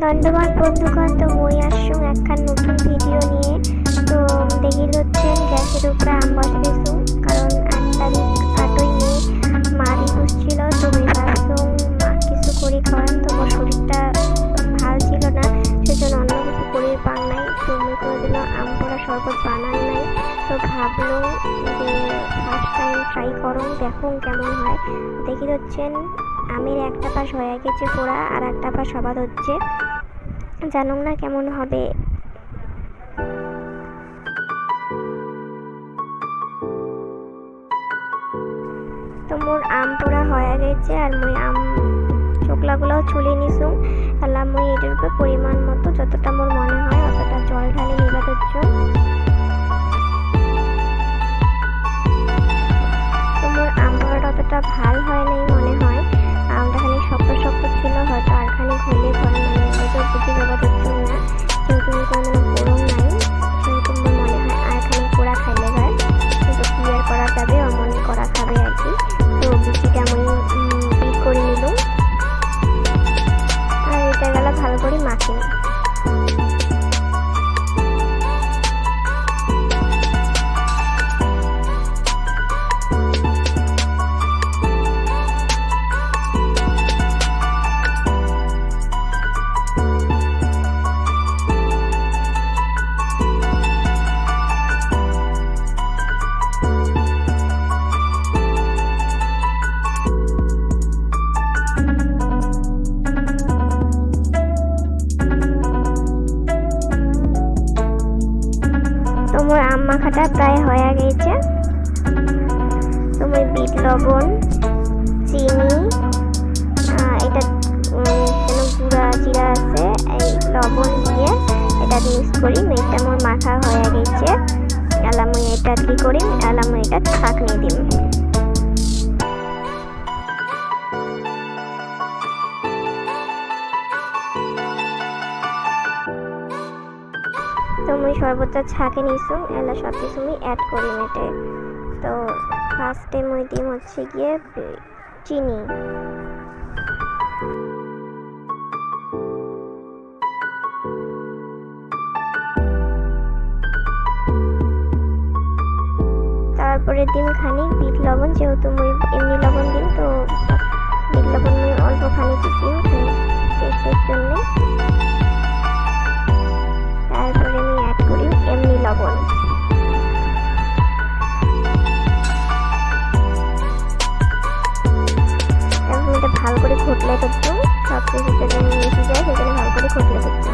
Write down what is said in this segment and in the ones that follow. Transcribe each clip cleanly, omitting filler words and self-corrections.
ধন্যবাদ বন্ধুগণ। তো মই আসুন একখান নতুন ভিডিও নিয়ে। তো দেখি হচ্ছেন গ্যাসের উপরে আম বসাইছো, কারণ 8 তারিখ 8ই মে মা দিবস ছিল। তো মই ভাবলাম মা কিছু করে খাওয়ান, তো মোর শরীরটা ভালো ছিল না, সেজন্য অন্য কিছু করে পান নাই। তো মই কোনোদিনও আম পোড়া শরবত বানান নাই। তো ভাবলো যে ফার্স্ট টাইম ট্রাই করুন, দেখুন কেমন হয়। দেখি হচ্ছেন আমের একটা পাশ হয়ে গেছে পোড়া, আর একটা পাশ সবাদ হচ্ছে, জানুন না কেমন হবে। তো মোর আম পোড়া হয়ে গেছে, আর মই আম চোকলাগুলোও ছুলে নিছুম। তাহলে মই এটার উপরে পরিমাণ মতো যতটা মোর মনে হয় অতটা জল ঢালে নিবা হচ্ছ। তো মোর আম পোড়াটা অতটা ভাল হয় নাই মনে হয়, আমটা খালি শক্ত শক্ত ছিল, হয়তো আর খালি ঘুরলে হয়, মানে হয়তো বুঝি যাবা হচ্ছে না, কিন্তু কোনো পোড়ং নাই, সেহেতু মোর মনে হয় আর খালি পোড়া খাইলে হয়। কিন্তু কি আর করা যাবে, অমনি করা খাবে আর কি। তো বিচিটা আমি বিট করে নিলাম, আর এটা গেলা ভালো করে মাখি। তোমার আম মাখাটা প্রায় হয়ে গেছে। তোমার বিট লবণ, চিনি, এটা যেন গুঁড়া জিরা আছে, এই লবণ দিয়ে এটা মিক্স করি। এটা আমার মাখা হয়ে গেছে। আমি এটা কি করি, আমি এটা ছাঁকনি দিই। তো মই শরবতটা ছাঁকে নিছুম, এলা সব কিছু আমি অ্যাড করি এতে। তো ফার্স্টে মই দিম হচ্ছে গিয়ে চিনি, তারপরে দিম খানিক বিট লবণ, যেহেতু মই এমনি লবণ দিম, তো বিট লবণ মই অল্প খানিক দিম খানিক টেস্টের জন্য। তারপরে আমি অ্যাড করি এমনি লবণ। এখন এটা ভালো করে ঘটলে করছো, সব কিছু যাতে মিশে যায় সেখানে ভালো করে ঘটলে করছো।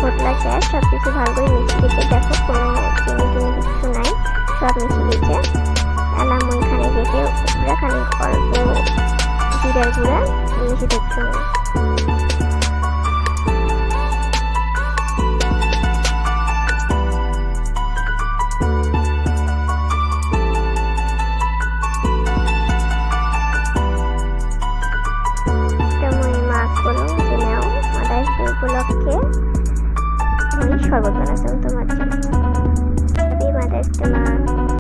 ঘটলা শেষ, সব কিছু ভালো করে মিশে গেছে। দেখো কোনো চিনি টিনি কিছু নাই, সব মিশে গেছে। এলাম ওইখানে রেখে উপরে খানিক অল্প জিরার গুঁড়া মিশে দিচ্ছ। উপলক্ষে আমি শরবত বানাতাম তোমার জন্য। মাদার্স ডে মা।